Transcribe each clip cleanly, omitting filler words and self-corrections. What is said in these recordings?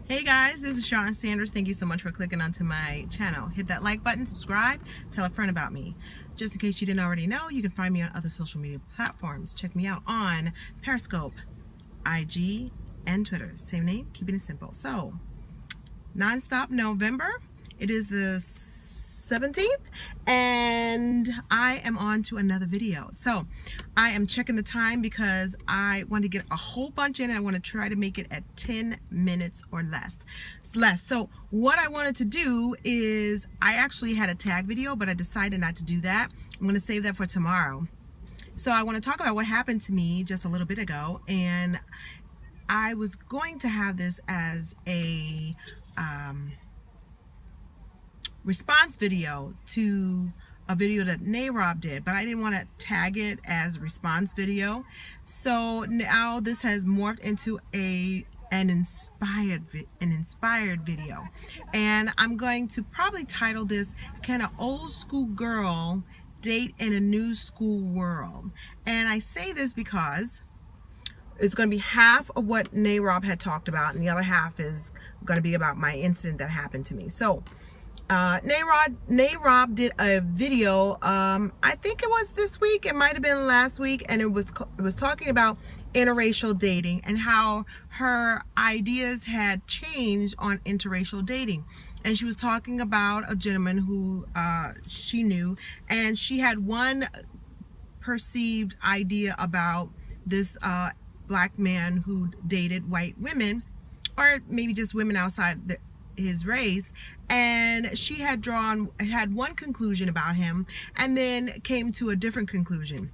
Hey guys, this is Shawn Sanders. Thank you so much for clicking onto my channel. Hit that like button, subscribe, tell a friend about me. Just in case you didn't already know, you can find me on other social media platforms. Check me out on Periscope, IG, and Twitter. Same name, keeping it simple. So, non-stop November. It is the 17th and I am on to another video. So I am checking the time because I want to get a whole bunch in and I want to try to make it at 10 minutes or less. So what I wanted to do is, I actually had a tag video, but I decided not to do that. I'm going to save that for tomorrow. So I want to talk about what happened to me just a little bit ago, and I was going to have this as a response video to a video that Nimrod did, but I didn't want to tag it as a response video. So now this has morphed into an inspired video, and I'm going to probably title this kind of old school girl date in a new school world. And I say this because it's going to be half of what Nimrod had talked about, and the other half is going to be about my incident that happened to me. So Nimrod did a video, I think it was this week, it might have been last week, and it was talking about interracial dating and how her ideas had changed on interracial dating. And she was talking about a gentleman who she knew, and she had one perceived idea about this black man who dated white women, or maybe just women outside his race, and she had one conclusion about him and then came to a different conclusion.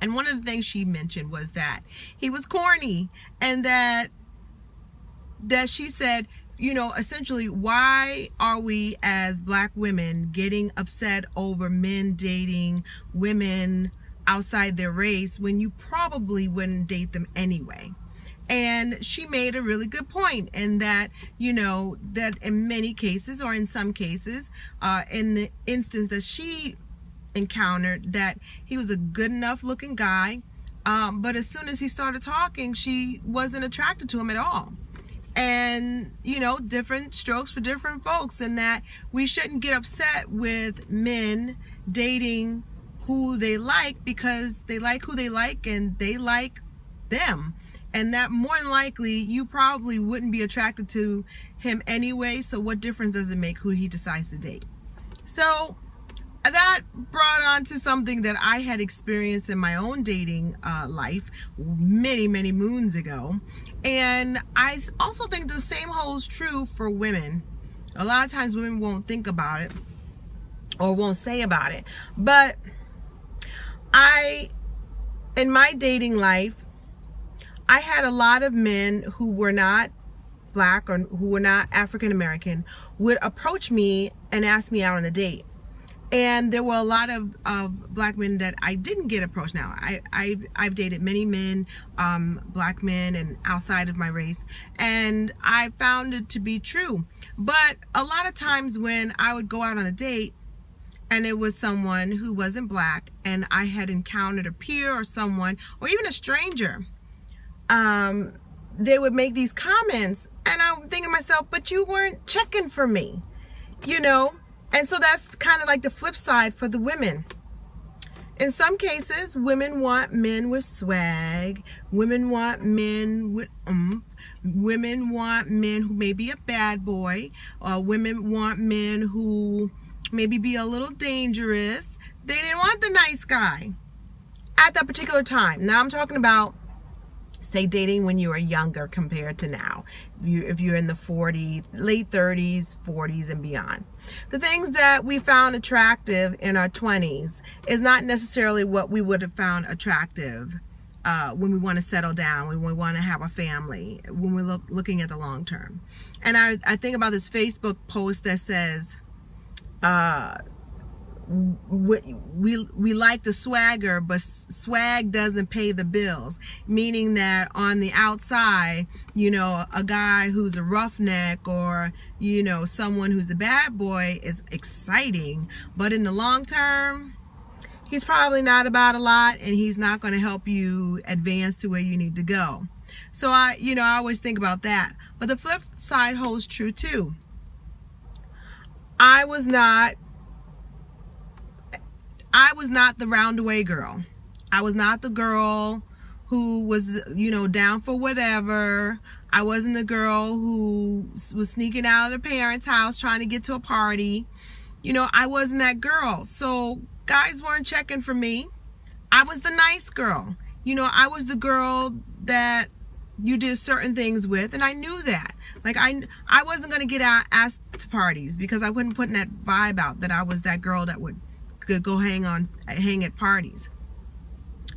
And one of the things she mentioned was that he was corny, and that she said, you know, essentially, why are we as black women getting upset over men dating women outside their race when you probably wouldn't date them anyway? And she made a really good point in that, you know, that in many cases, or in some cases, in the instance that she encountered, that he was a good enough looking guy, but as soon as he started talking, she wasn't attracted to him at all. And, you know, different strokes for different folks, and that we shouldn't get upset with men dating who they like because they like who they like and they like them. And that more than likely, you probably wouldn't be attracted to him anyway, so what difference does it make who he decides to date? So that brought on to something that I had experienced in my own dating life many moons ago. And I also think the same holds true for women. A lot of times women won't think about it or won't say about it. But in my dating life, I had a lot of men who were not black or who were not African American would approach me and ask me out on a date. And there were a lot of black men that I didn't get approached. Now, I've dated many men, black men and outside of my race, and I found it to be true. But a lot of times when I would go out on a date and it was someone who wasn't black, and I had encountered a peer or someone, or even a stranger, they would make these comments, and I'm thinking to myself, but you weren't checking for me, you know? And so that's kind of like the flip side for the women. In some cases, women want men with swag, women want men with oomph, women want men who may be a bad boy, women want men who maybe be a little dangerous. They didn't want the nice guy at that particular time. Now I'm talking about, say, dating when you were younger compared to now. If you're in the late 30s, 40s, and beyond. The things that we found attractive in our 20s is not necessarily what we would have found attractive when we want to settle down, when we want to have a family, when we're looking at the long term. And I think about this Facebook post that says, we like the swagger, but swag doesn't pay the bills. Meaning that on the outside, you know, a guy who's a roughneck, or, you know, someone who's a bad boy is exciting, but in the long term, he's probably not about a lot, and he's not going to help you advance to where you need to go. So I always think about that. But the flip side holds true too. I was not the roundaway girl. I was not the girl who was, down for whatever. I wasn't the girl who was sneaking out of the parents' house trying to get to a party. I wasn't that girl. So guys weren't checking for me. I was the nice girl. I was the girl that you did certain things with, and I knew that. Like I wasn't gonna get asked to parties because I wasn't putting that vibe out that I was that girl that could go hang at parties.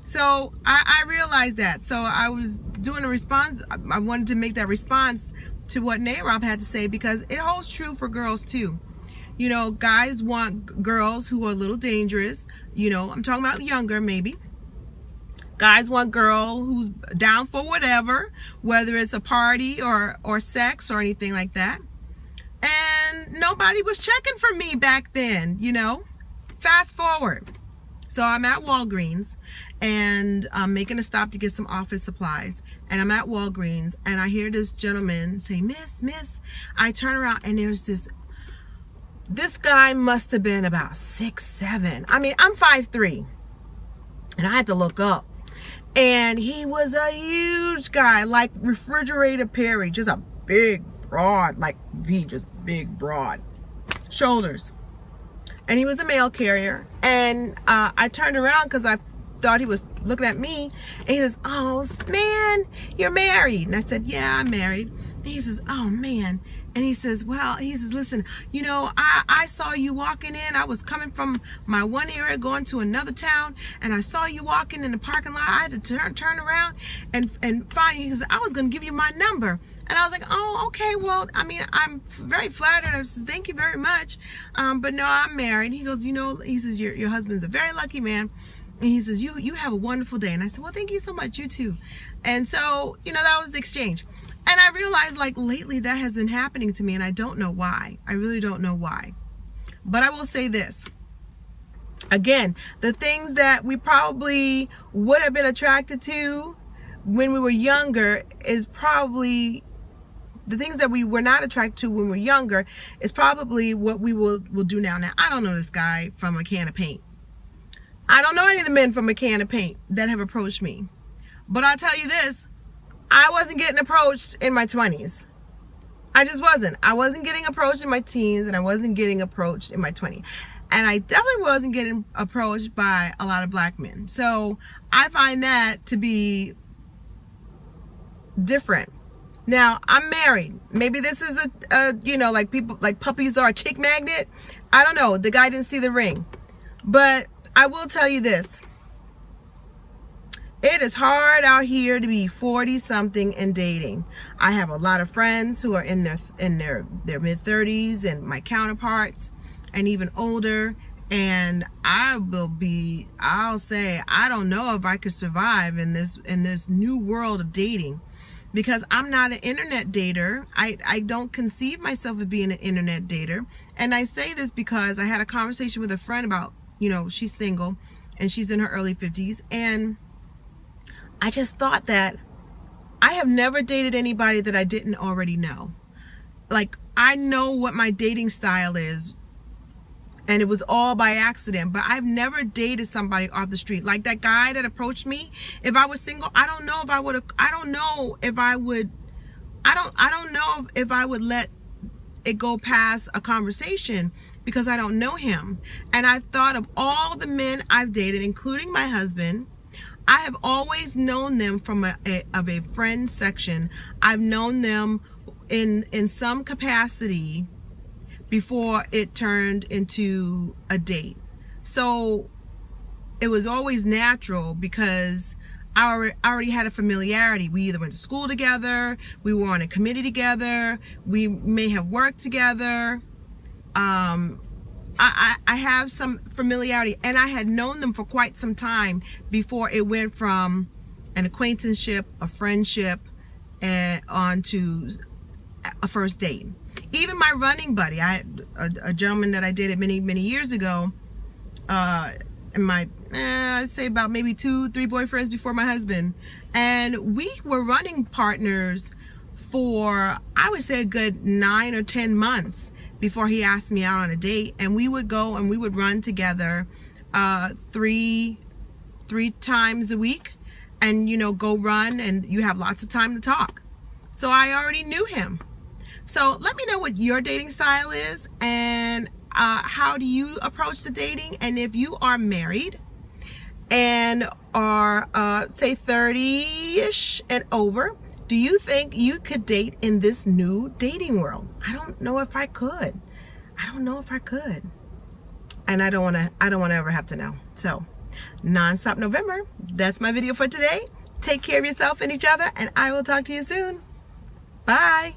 So I realized that. So I was doing a response. I wanted to make that response to what Nimrod had to say, because it holds true for girls too. Guys want girls who are a little dangerous. I'm talking about younger maybe. Guys want girl who's down for whatever, whether it's a party or sex or anything like that. And nobody was checking for me back then, Fast forward. So I'm at Walgreens, and I'm making a stop to get some office supplies. And I'm at Walgreens, and I hear this gentleman say, Miss. I turn around, and there's this guy must have been about 6'7". I mean, I'm 5'3", and I had to look up. And he was a huge guy, like Refrigerator Perry, just a big, broad, like V, just big, broad shoulders. And he was a mail carrier. And I turned around because I thought he was looking at me. And he says, "Oh, man, you're married." And I said, "Yeah, I'm married." And he says, "Oh, man." And he says, "Listen, I saw you walking in. I was coming from my one area going to another town, and I saw you walking in the parking lot. I had to turn around and find you." He says, "I was going to give you my number." And I was like, "Oh, okay. Well, I mean, I'm very flattered." I said, "Thank you very much. But no, I'm married." He goes, he says, your husband's a very lucky man. And he says, you have a wonderful day." And I said, "Well, thank you so much. You too." And so, that was the exchange. And I realized, like, lately that has been happening to me, and I don't know why. I really don't know why. But I will say this. Again, the things that we probably would have been attracted to when we were younger is probably the things that we were not attracted to when we were younger is probably what we will do now. Now, I don't know this guy from a can of paint. I don't know any of the men from a can of paint that have approached me. But I'll tell you this. I wasn't getting approached in my 20s. I just wasn't. I wasn't getting approached in my teens, and I wasn't getting approached in my 20s. And I definitely wasn't getting approached by a lot of black men. So I find that to be different. Now, I'm married. Maybe this is like people, like puppies are a chick magnet. I don't know. The guy didn't see the ring. But I will tell you this. It is hard out here to be 40-something and dating. I have a lot of friends who are in their mid-30s, and my counterparts, and even older. And I'll say, I don't know if I could survive in this new world of dating, because I'm not an internet dater. I don't conceive myself as being an internet dater. And I say this because I had a conversation with a friend about, she's single and she's in her early 50s, and I just thought that I have never dated anybody that I didn't already know. Like, I know what my dating style is, and it was all by accident, but I've never dated somebody off the street. Like that guy that approached me, if I was single, I don't know if I would let it go past a conversation, because I don't know him. And I've thought of all the men I've dated, including my husband. I have always known them from a friend section. I've known them in some capacity before it turned into a date. So it was always natural, because I already had a familiarity. We either went to school together, we were on a committee together, we may have worked together. I have some familiarity, and I had known them for quite some time before it went from an acquaintanceship, a friendship, and on to a first date. Even my running buddy, I had a gentleman that I dated many years ago, and I'd say about maybe 2-3 boyfriends before my husband. And we were running partners for, I would say, a good 9 or 10 months before he asked me out on a date. And we would go and we would run together three times a week, and go run, and you have lots of time to talk. So I already knew him. So let me know what your dating style is, and how do you approach the dating. And if you are married and are say 30-ish and over, do you think you could date in this new dating world? I don't know if I could. And I don't want to ever have to know. So, Nonstop November, that's my video for today. Take care of yourself and each other, and I will talk to you soon. Bye.